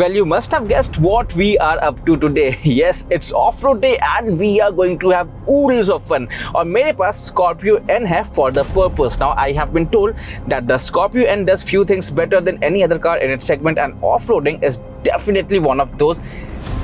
Well, you must have guessed what we are up to today. Yes, it's off-road day and we are going to have oodles of fun. और मेरे पास Scorpio-N है for the purpose. Now, I have been told that the Scorpio-N does few things better than any other car in its segment, and off-roading is definitely one of those.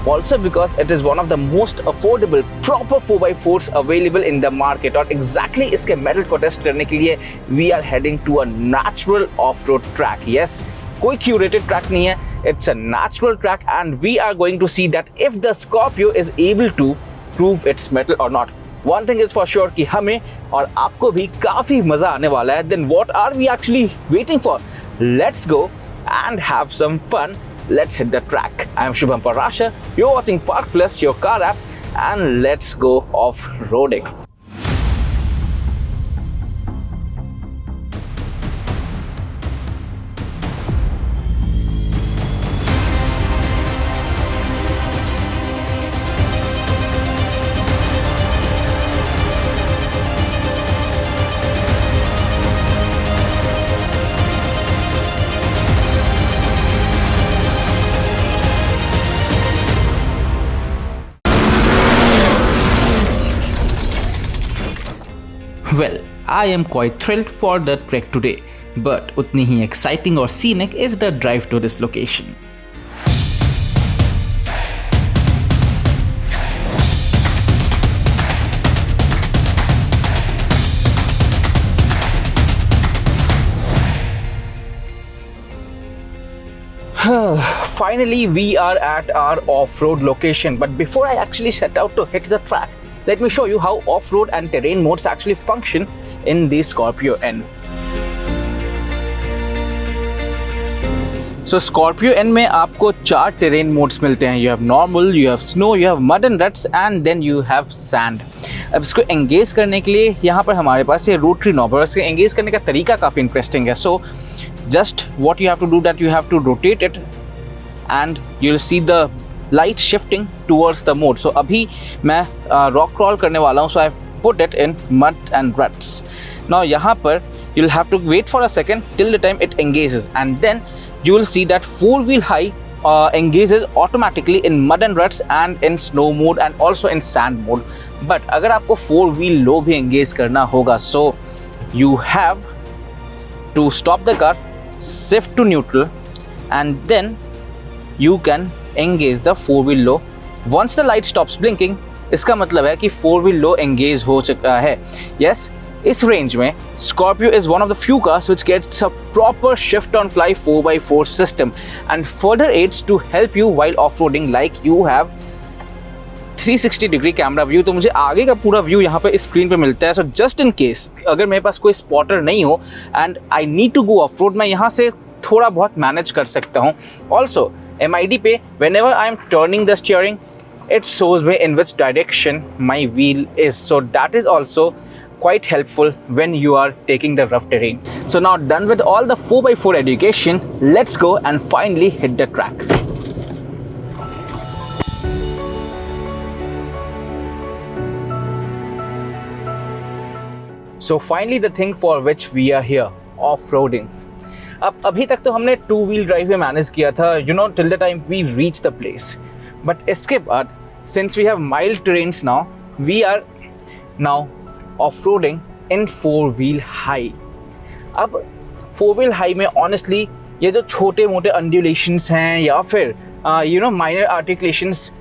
Also because it is one of the most affordable proper 4x4s available in the market. और exactly इसके metal को test करने के लिए we are heading to a natural off-road track. Yes, कोई curated track नहीं है. It's a natural track and we are going to see that if the Scorpio is able to prove its mettle or not. One thing is for sure कि हमें और आपको भी काफ़ी मज़ा आने वाला है. Then what are we actually waiting for? Let's go and have some fun. Let's hit the track. I am Shubham Parasha. You're watching Park Plus, your car app, and let's go off-roading. Well, I am quite thrilled for the trek today, but utni hi exciting or scenic is the drive to this location. Finally, we are at our off-road location, but before I actually set out to hit the track, let me show you how off-road and terrain modes actually function in the Scorpio-N. So Scorpio-N में आपको 4 terrain modes मिलते हैं. You have normal, you have snow, you have mud and ruts, and then you have sand. अब इसको engage करने के लिए यहाँ पर हमारे पास ये rotary knob है. इसको engage करने का तरीका काफ़ी interesting है. So just what you have to do that you have to rotate it and you'll see the light shifting towards the mode. So अभी मैं rock crawl करने वाला हूँ. So I've put it in mud and ruts. Now यहाँ पर you'll have to wait for a second till the time it engages, and then you will see that 4-wheel high engages automatically in mud and ruts and in snow mode and also in sand mode. But अगर आपको 4-wheel low भी engage करना होगा, so you have to stop the car, shift to neutral, and then you can engage the 4-wheel low. Once the light stops blinking, इसका मतलब है कि 4-wheel low engage हो चुका है. Yes, इस रेंज में Scorpio is one of the few cars which gets a proper shift on fly 4x4 system and further aids to help you while off-roading, like you have 360 degree camera view. तो मुझे आगे का पूरा view यहाँ पे screen पे मिलता है. सो जस्ट इन केस अगर मेरे पास कोई स्पॉटर नहीं हो and I need to go off road, मैं यहाँ से थोड़ा बहुत मैनेज कर सकता हूँ. ऑल्सो MID पे whenever I am turning the steering, it shows me in which direction my wheel is. So that is also quite helpful when you are taking the rough terrain. So now done with all the 4x4 education, let's go and finally hit the track. So finally the thing for which we are here, off-roading. अब अभी तक तो हमने 2-wheel drive में manage किया था, till the time we reach the place. But इसके बाद since we have mild terrains now, we are now off-roading in 4-wheel high. अब 4-wheel high में honestly ये जो छोटे मोटे undulations हैं या फिर minor articulations,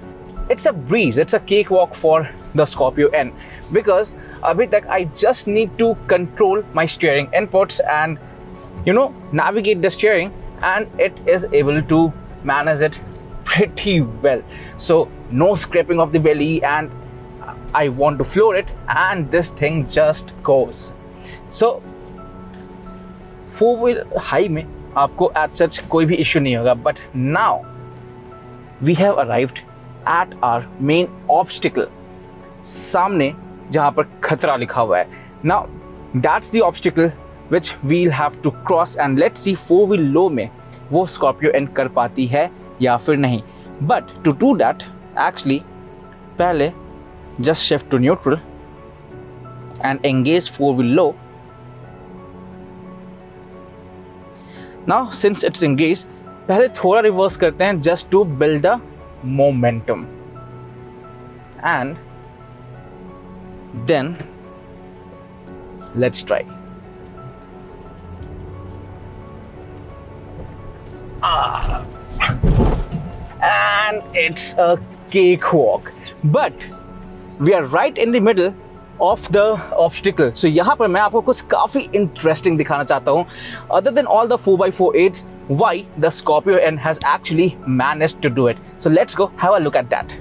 it's a breeze, it's a cakewalk for the Scorpio-N, because अभी तक I just need to control my steering inputs and navigate the steering, and it is able to manage it pretty well. So no scraping of the belly, and I want to floor it, and this thing just goes. So 4-wheel high में आपको as such कोई भी issue नहीं होगा. But now we have arrived at our main obstacle, सामने जहाँ पर खतरा लिखा हुआ है. Now that's the obstacle which we'll have to cross, and let's see 4-wheel low में वो Scorpio-N कर पाती है या फिर नहीं. But to do that, actually पहले just shift to neutral and engage 4-wheel low. Now since it's engaged, पहले थोड़ा रिवर्स करते हैं just to build the momentum and then let's try. And it's a cakewalk, but we are right in the middle of the obstacle. So यहाँ पर मैं आपको कुछ काफ़ी interesting दिखाना चाहता हूँ. Other than all the 4x4/8s, why the Scorpio-N has actually managed to do it. So let's go have a look at that.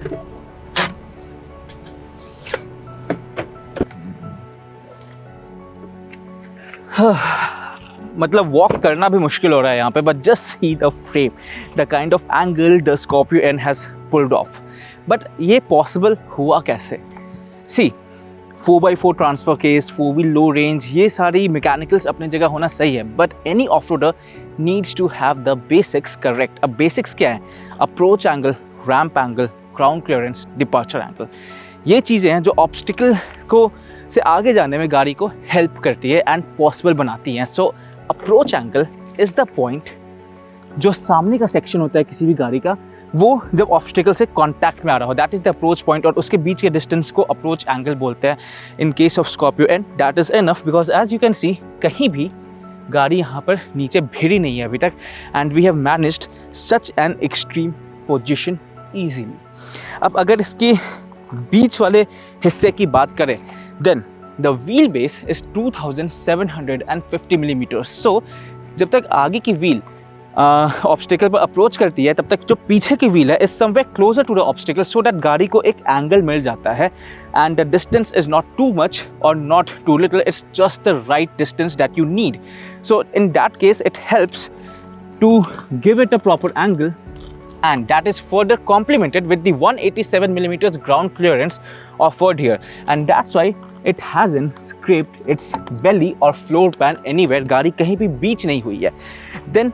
मतलब वॉक करना भी मुश्किल हो रहा है यहाँ पे, but just see the frame, the kind of angle the Scorpio-N has pulled off. But ये पॉसिबल हुआ कैसे? See 4x4 transfer case, 4 wheel low range, ये सारी मैकेनिकल्स अपनी जगह होना सही है, but any off roader needs to have the basics correct. अब बेसिक्स क्या है? Approach angle, ramp angle, ground clearance, departure angle. ये चीज़ें हैं जो ऑब्स्टिकल को से आगे जाने में गाड़ी को हेल्प करती है एंड पॉसिबल बनाती हैं. सो approach angle is the point, जो सामने का सेक्शन होता है किसी भी गाड़ी का, वो जब ऑब्स्टिकल से कांटेक्ट में आ रहा हो, that is the approach point, और उसके बीच के डिस्टेंस को अप्रोच एंगल बोलते हैं. In case of Scorpio-N that is enough, because as you can see कहीं भी गाड़ी यहाँ पर नीचे भिड़ी नहीं है अभी तक, and we have managed such an extreme position easily. अब अगर इसके बीच वाले हिस्से की बात करें, then the wheel base is 2750 millimetres. So जब तक आगे की व्हील ऑब्स्टिकल पर अप्रोच करती है, तब तक जो पीछे की व्हील है is somewhere closer to the obstacle, so that गाड़ी को एक एंगल मिल जाता है, and the distance is not too much और not too little, it's just the right distance that you need. So in that case it helps to give it a proper angle, and that is further complemented with the 187 millimeters ground clearance offered here, and that's why it hasn't scraped its belly or floor pan anywhere. गाड़ी कहीं भी बीच नहीं हुई है. Then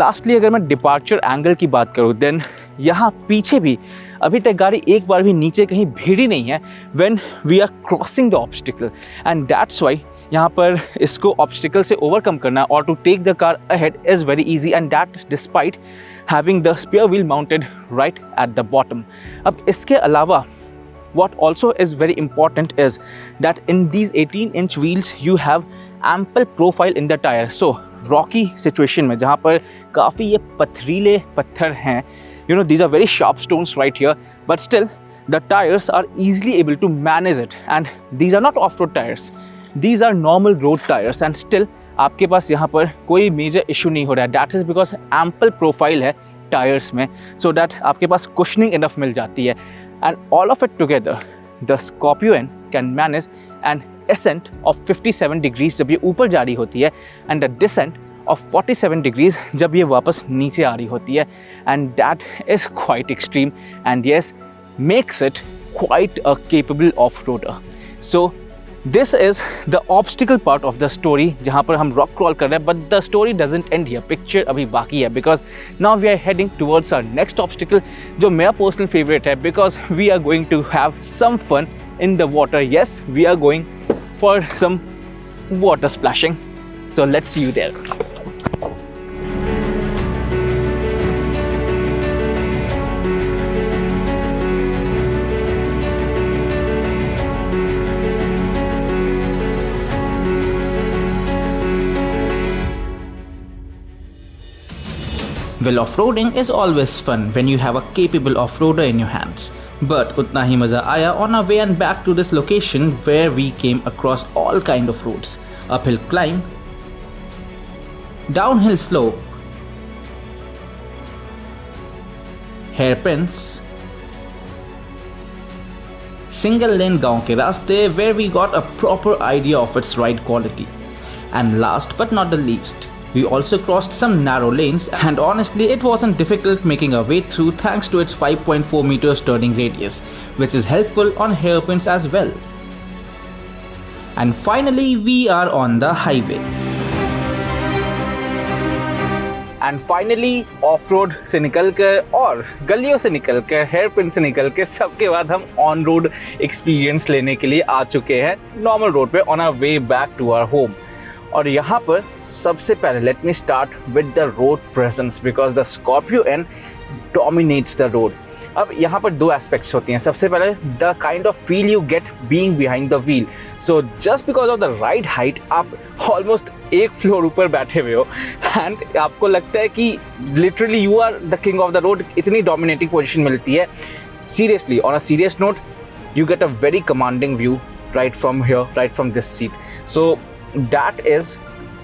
lastly अगर मैं departure angle की बात करूँ, then यहाँ पीछे भी अभी तक गाड़ी एक बार भी नीचे कहीं भिड़ी नहीं है when we are crossing the obstacle, and that's why यहाँ पर इसको ऑब्स्टिकल से ओवरकम करना और to take the car ahead is very easy, and that despite having the spare wheel mounted right at the bottom. अब इसके अलावा what also is very important is that in these 18-inch wheels you have ample profile in the tire. So rocky situation में जहाँ पर काफ़ी ये पथरीले पत्थर हैं, you know, these are very sharp stones right here, but still the tires are easily able to manage it, and these are not off-road tires. These are normal road tires, and still आपके पास यहाँ पर कोई major issue नहीं हो रहा है. That is because ample profile है tyres में, so that आपके पास cushioning enough मिल जाती है. And all of it together, the Scorpio-N can manage an ascent of 57 degrees जब ये ऊपर जा रही होती है, and a descent of 47 degrees जब ये वापस नीचे आ रही होती है, and that is quite extreme, and yes, makes it quite a capable off-roader. So this is the obstacle part of the story जहाँ पर हम rock crawl कर रहे हैं, but the story doesn't end here. Picture अभी बाकी है, because now we are heading towards our next obstacle, जो मेरा personal favorite है, because we are going to have some fun in the water. Yes, we are going for some water splashing. So let's see you there. Well, off-roading is always fun when you have a capable off-roader in your hands. But utna hi maza aaya on our way and back to this location where we came across all kind of roads. Uphill climb, downhill slope, hairpins, single lane gaon ke raaste where we got a proper idea of its ride quality. And last but not the least, we also crossed some narrow lanes, and honestly it wasn't difficult making our way through thanks to its 5.4 meters turning radius, which is helpful on hairpins as well. And finally we are on the highway. And finally off-road से निकल कर और गलियों से निकल कर hairpin से निकल के सबके बाद हम ऑन रोड एक्सपीरियंस लेने के लिए आ चुके हैं नॉर्मल रोड पे on our way back to our home. और यहाँ पर सबसे पहले let me start with the road presence because the Scorpio N dominates the road. अब यहाँ पर दो एस्पेक्ट्स होती हैं। सबसे पहले the kind of feel you get being behind the wheel. So just because of the ride height आप almost एक फ्लोर ऊपर बैठे हुए हो एंड आपको लगता है कि literally you are the king of the road. इतनी डोमिनेटिंग पोजीशन मिलती है। Seriously on a serious note you get a very commanding view right from here, right from this seat. So that is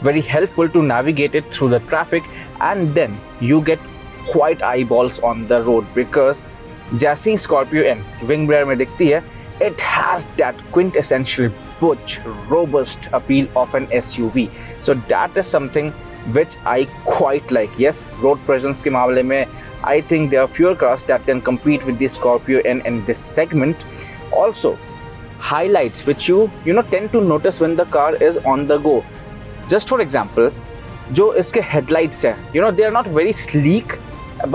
very helpful to navigate it through the traffic, and then you get quite eyeballs on the road because जैसी Scorpio-N wing mirror में दिखती है, it has that quintessential butch, robust appeal of an SUV. So that is something which I quite like. Yes, road presence के मामले में I think there are fewer cars that can compete with the Scorpio-N in this segment. Also, highlights which you know tend to notice when the car is on the go. Just for example, जो इसके headlights हैं, you know they are not very sleek,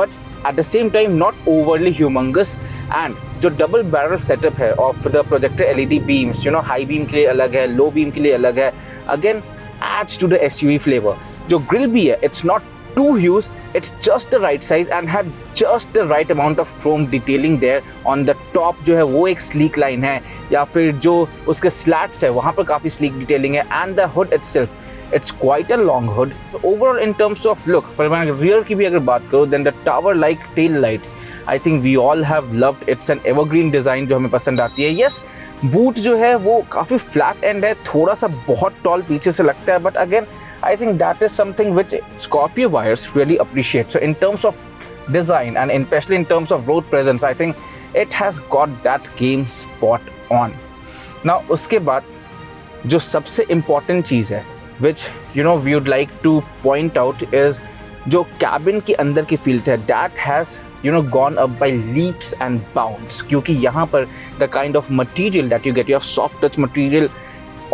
but at the same time not overly humongous. And जो double barrel setup है of the projector LED beams, you know high beam के लिए अलग है, low beam के लिए अलग है, again adds to the SUV flavor. जो grill भी है, it's not too huge, it's just the right size and had just the right amount of chrome detailing there on the top. जो है वो एक sleek line है, या फिर जो उसके slats है वहाँ पर काफ़ी sleek detailing है, and the hood itself, it's quite a long hood. So overall in terms of look, for मैं rear की भी अगर बात करूँ, then the tower like tail lights, I think we all have loved. It's an evergreen design जो हमें पसंद आती है. Yes, boot जो है वो काफ़ी flat end है, थोड़ा सा बहुत tall पीछे से लगता है, but again I think that is something which Scorpio buyers really appreciate. So in terms of design and especially in terms of road presence, I think it has got that game spot on. Now उसके बाद जो सबसे important चीज़ है which you know we would like to point out is जो cabin के अंदर की feel है, that has you know gone up by leaps and bounds. क्योंकि यहाँ पर the kind of material that you get, you have soft touch material.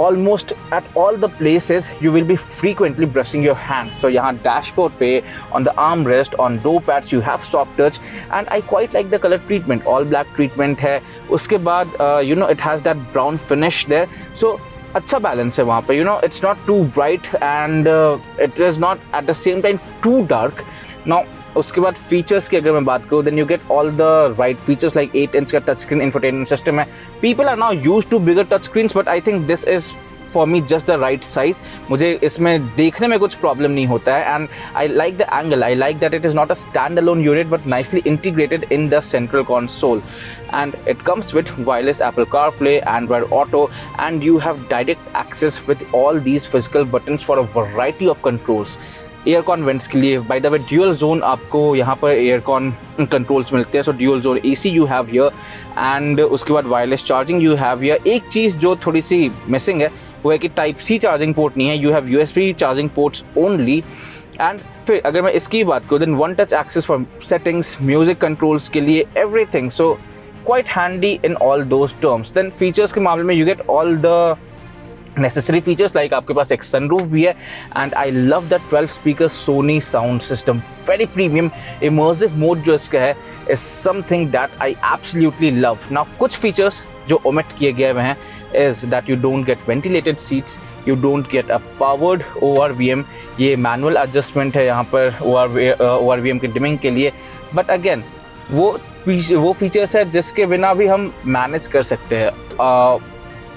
Almost at all the places you will be frequently brushing your hands. So यहाँ dashboard पे, on the armrest, on door pads you have soft touch, and I quite like the color treatment. All black treatment है. उसके बाद you know it has that brown finish there. So अच्छा balance है वहाँ पे. You know it's not too bright and it is not at the same time too dark. Now उसके बाद features की अगर मैं बात करूँ, then you get all the right features like 8 inch का टच स्क्रीन इंफोटेनमेंट सिस्टम है. People are now used to bigger touch screens, but I think this is for me just the right size. मुझे इसमें देखने में कुछ problem नहीं होता है, and I like the angle. I like that it is not a standalone unit but nicely integrated in the central console, and it comes with wireless Apple CarPlay, Android Auto, and you have direct access with all these physical buttons for a variety of controls. Aircon vents के लिए by the way dual zone आपको यहाँ पर aircon controls मिलते हैं. So dual zone AC you have here, and उसके बाद wireless charging you have here. एक चीज़ जो थोड़ी सी मिसिंग है वो है कि टाइप C चार्जिंग पोर्ट नहीं है, you have USB charging ports only. And फिर अगर मैं इसकी बात करूँ, then one touch access for settings, music controls के लिए, everything. So quite handy in all those terms. Then features के मामले में you get all the necessary features like आपके पास एक sunroof भी है, and I love the 12 speaker Sony sound system, very premium. Immersive mode जो इसका है is something that I absolutely love. Now कुछ features जो omit किए गए हुए हैं is that you don't get ventilated seats, you don't get a powered ORVM. ये manual adjustment है यहाँ पर ORVM के dimming के लिए, but again वो features है जिसके बिना भी हम manage कर सकते हैं.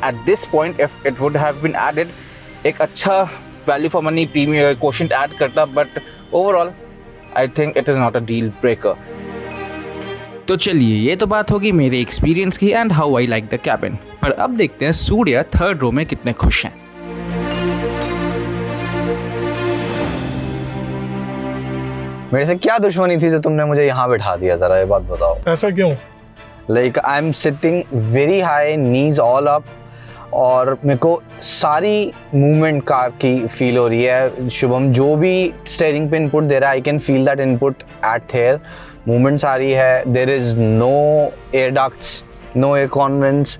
At this point, if it would have been added, एक अच्छा value for money premium quotient add करता, but overall, I think it is not a deal breaker. तो चलिए, ये तो बात होगी मेरे एक्सपीरियंस की and how I like the cabin. पर अब देखते हैं सूर्या थर्ड रो में कितने खुश हैं. मेरे से क्या दुश्मनी थी जो तुमने मुझे यहाँ बिठा दिया, जरा ये बात बताओ. ऐसा क्यों? Like I am sitting very high, knees all up, और मेरे को सारी मूवमेंट कार की फील हो रही है. शुभम जो भी स्टीयरिंग पे इनपुट दे रहा है, I can feel that input at here. Movements आ रही है, there is no air ducts, no air con vents,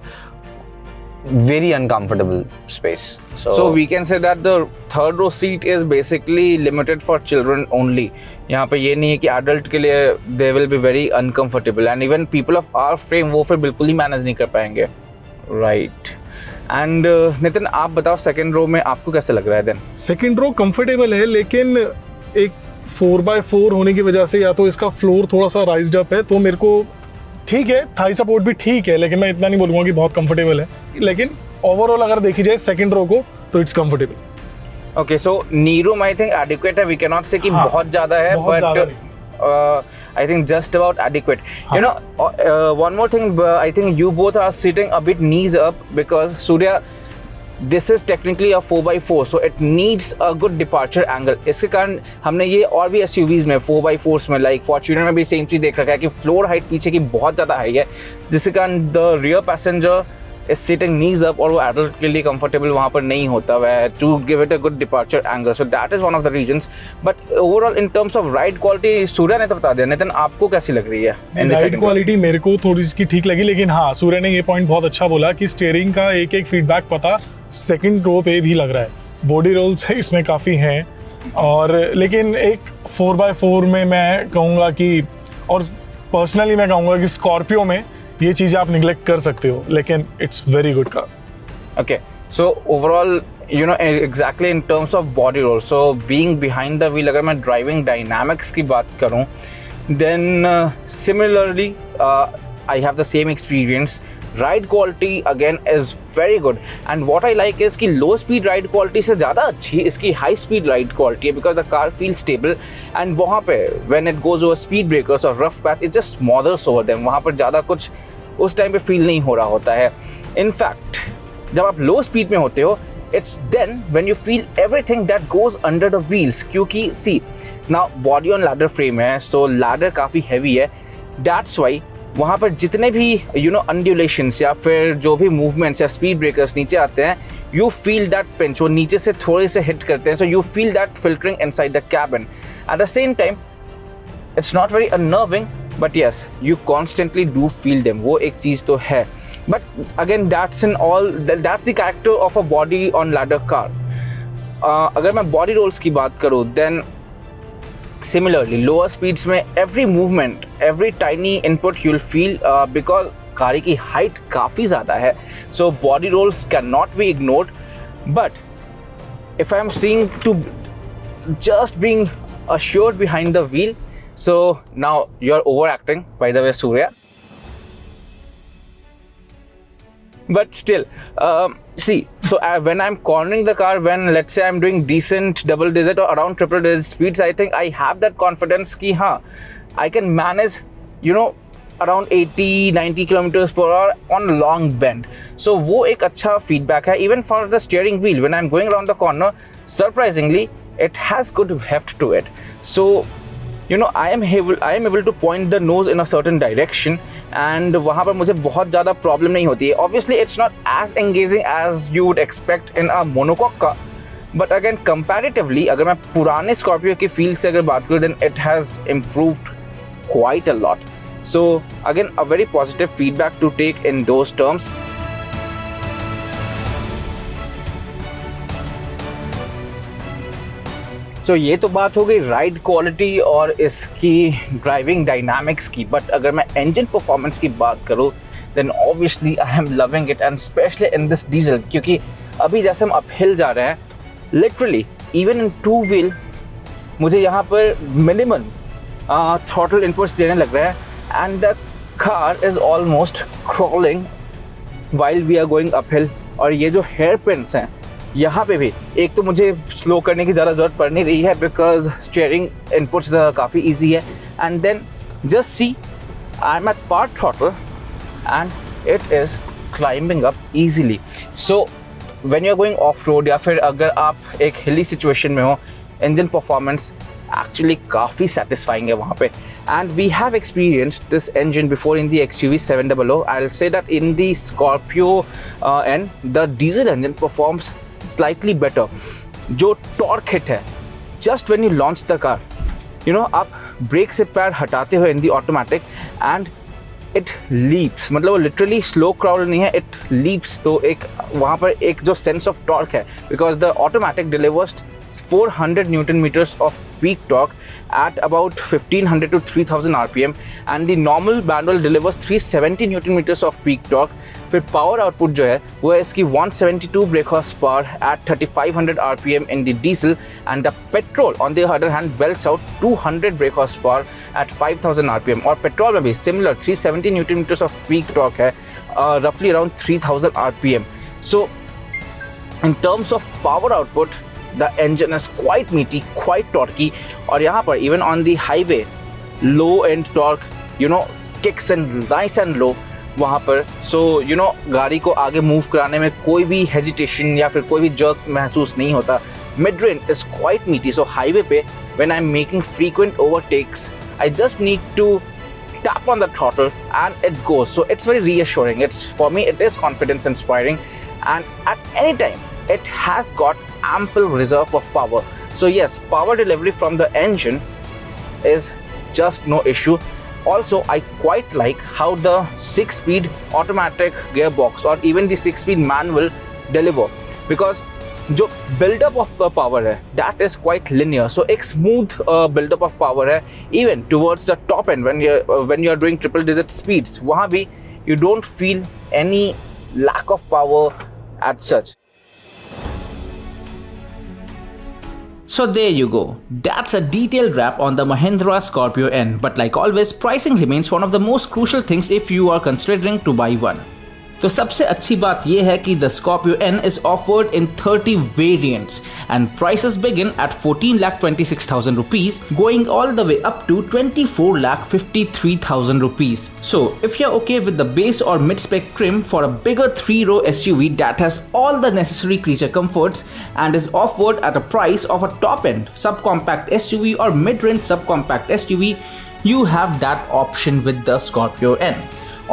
very uncomfortable space. So we can say that the third row seat is basically limited for children only. यहाँ पे ये नहीं है कि adult के लिए they will be very uncomfortable, and even people of our frame वो फिर बिल्कुल ही manage नहीं कर पाएंगे. Right. एंड नितिन आप बताओ सेकंड रो में आपको कैसे लग रहा है देन? सेकंड रो कंफर्टेबल है, लेकिन एक 4x4 होने की वजह से या तो इसका फ्लोर थोड़ा सा राइज्ड अप है, तो मेरे को ठीक है, थाई सपोर्ट भी ठीक है, लेकिन मैं इतना नहीं बोलूँगा कि बहुत कंफर्टेबल है। लेकिन ओवरऑल अगर देखी जाए सेकंड रो को तो it's comfortable. Okay, so knee room I think adequate है, वी कैन नॉट से कि हाँ, बहुत ज़्यादा है, but I think just about adequate. You know, one more thing, I think you both are sitting a bit knees up because Surya, this is technically a 4x4, so it needs a good departure angle. इसके कारण हमने ये और भी SUVs में 4x4s में like Fortuner में भी सेम चीज़ देख रखा है कि फ्लोर हाइट पीछे की बहुत ज़्यादा हाई है, जिसके कारण the rear passenger is sitting knees up और वो एडल्ट के लिए कंफर्टेबल वहाँ पर नहीं होता है to give it a good departure angle. So that is one of the reasons. But overall in terms of ride quality Surya ने तो बता दिया. नितिन आपको कैसी लग रही है? राइड क्वालिटी मेरे को थोड़ी इसकी ठीक लगी, लेकिन हाँ सूर्य ने ये पॉइंट बहुत अच्छा बोला कि स्टीयरिंग का एक एक फीडबैक पता सेकंड रो पे भी लग रहा है. बॉडी रोल्स इसमें काफ़ी हैं, और लेकिन एक 4x4 में मैं कहूँगा कि, और पर्सनली मैं कहूँगा कि स्कॉर्पियो में ये चीज़ें आप निगलेक्ट कर सकते हो, लेकिन it's very good car. Okay, so overall, you know, exactly in terms of body roll, so being behind the wheel, अगर मैं driving dynamics की बात करूँ, then similarly, I have the same experience. Ride quality again is very good, and what I like is कि low speed ride quality से ज़्यादा अच्छी इसकी high speed ride quality है, because the car feels stable, and वहाँ पे when it goes over speed breakers or rough patch, it just smothers over them. वहाँ पर ज़्यादा कुछ उस टाइम पे फील नहीं हो रहा होता है. In fact, जब आप लो स्पीड में होते हो, it's then when you feel everything that goes under the wheels, क्योंकि see now body on ladder frame है, so ladder काफ़ी heavy है. That's why वहाँ पर जितने भी यू नो अंडुलेशंस या फिर जो भी मूवमेंट्स या स्पीड ब्रेकर्स नीचे आते हैं, यू फील दैट पिंच, वो नीचे से थोड़े से हिट करते हैं, so you feel that filtering inside the cabin. At the same time it's not very unnerving, but yes you constantly do feel them. वो एक चीज़ तो है, but again that's in all, that's the character of a body on ladder car. अगर मैं body roles की बात करूँ, then similarly lower speeds में every movement, every tiny input you'll feel, because गाड़ी की height काफ़ी ज़्यादा है, so body rolls cannot be ignored. But if I'm seeing to just being assured behind the wheel, so now you're overacting, by the way, Surya. But still, see, so when I'm cornering the car, when let's say I'm doing decent double digit or around triple digit speeds, I think I have that confidence कि हाँ, I can manage, you know, around 80-90 kilometers per hour on long bend. So वो एक अच्छा feedback है. Even for the steering wheel, when I'm going around the corner, surprisingly, it has good heft to it. So you know, I am able to point the nose in a certain direction, and वहाँ पर मुझे बहुत ज़्यादा problem नहीं होती है. Obviously it's not as engaging as you would expect in a monocoque car, but again comparatively अगर मैं पुराने Scorpio की फील से अगर बात करूँ, then it has improved quite a lot. So again a very positive feedback to take in those terms. तो ये तो बात हो गई राइड क्वालिटी और इसकी ड्राइविंग डायनामिक्स की. बट अगर मैं इंजन परफॉर्मेंस की बात करूँ, then obviously I am loving it, and specially in this diesel, क्योंकि अभी जैसे हम अपहिल जा रहे हैं, literally even in two wheel मुझे यहाँ पर मिनिमल थ्रॉटल इनपुट्स देने लग रहा है, and the car is almost crawling while we are going uphill. और ये जो हेयर पिन्स हैं यहाँ पे भी, एक तो मुझे स्लो करने की ज़्यादा ज़रूरत पड़ नहीं रही है, बिकॉज स्टीयरिंग इनपुट्स काफ़ी ईजी है. And then just see, I am at part throttle and it is climbing up easily. So when you are going off road, या फिर अगर आप एक हिली सिचुएशन में हो, इंजन परफॉर्मेंस actually काफ़ी satisfying है वहाँ पे. And we have experienced this engine before in the XUV 700. I'll say that in the Scorpio-N, the diesel engine performs slightly better. जो torque hit है, just when you launch the car, you know, आप break से पैर हटाते हो in the automatic and it leaps, मतलब वो literally slow crawl नहीं है, it leaps. तो एक वहाँ पर एक जो sense of torque है, because the automatic delivers 400 Newton meters of peak torque at about 1500 to 3000 RPM, and the normal manual delivers 370 Newton meters of peak torque. फिर पावर आउटपुट जो है वो है इसकी 172 brake horsepower at 3500 RPM in the diesel, and the petrol on the other hand belts out 200 brake horsepower at 5000 RPM. और petrol में भी similar 370 Newton meters of peak torque है, roughly around 3000 RPM. So in terms of power output, the engine is quite meaty, quite torquey, और यहाँ पर even on the highway low end torque, you know, kicks and nice and low वहाँ पर. So you know गाड़ी को आगे move कराने में कोई भी हेजिटेशन या फिर कोई भी जर्क महसूस नहीं होता. Mid range is quite meaty, so highway पे when I am making frequent overtakes I just need to tap on the throttle and it goes. So it's very reassuring. It's, for me, it is confidence inspiring, and at any time it has got ample reserve of power. So yes, power delivery from the engine is just no issue. Also, I quite like how the 6-speed automatic gearbox or even the 6-speed manual deliver, because जो build-up of power है that is quite linear. So एक smooth build-up of power है even towards the top end when you are doing triple digit speeds. वहाँ भी you don't feel any lack of power as such. So there you go. That's a detailed wrap on the Mahindra Scorpio-N. But like always, pricing remains one of the most crucial things if you are considering to buy one. तो सबसे अच्छी बात यह है कि the Scorpio-N is offered in 30 variants and prices begin at 14,26,000 rupees, going all the way up to 24,53,000 rupees. So if you're okay with the base or mid-spec trim for a bigger 3-row SUV that has all the necessary creature comforts and is offered at a price of a top-end subcompact SUV or mid-range subcompact SUV, you have that option with the Scorpio-N.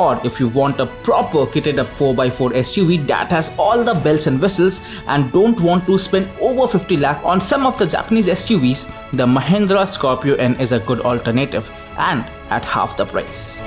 Or if you want a proper kitted up 4x4 SUV that has all the bells and whistles and don't want to spend over 50 lakh on some of the Japanese SUVs, the Mahindra Scorpio-N is a good alternative and at half the price.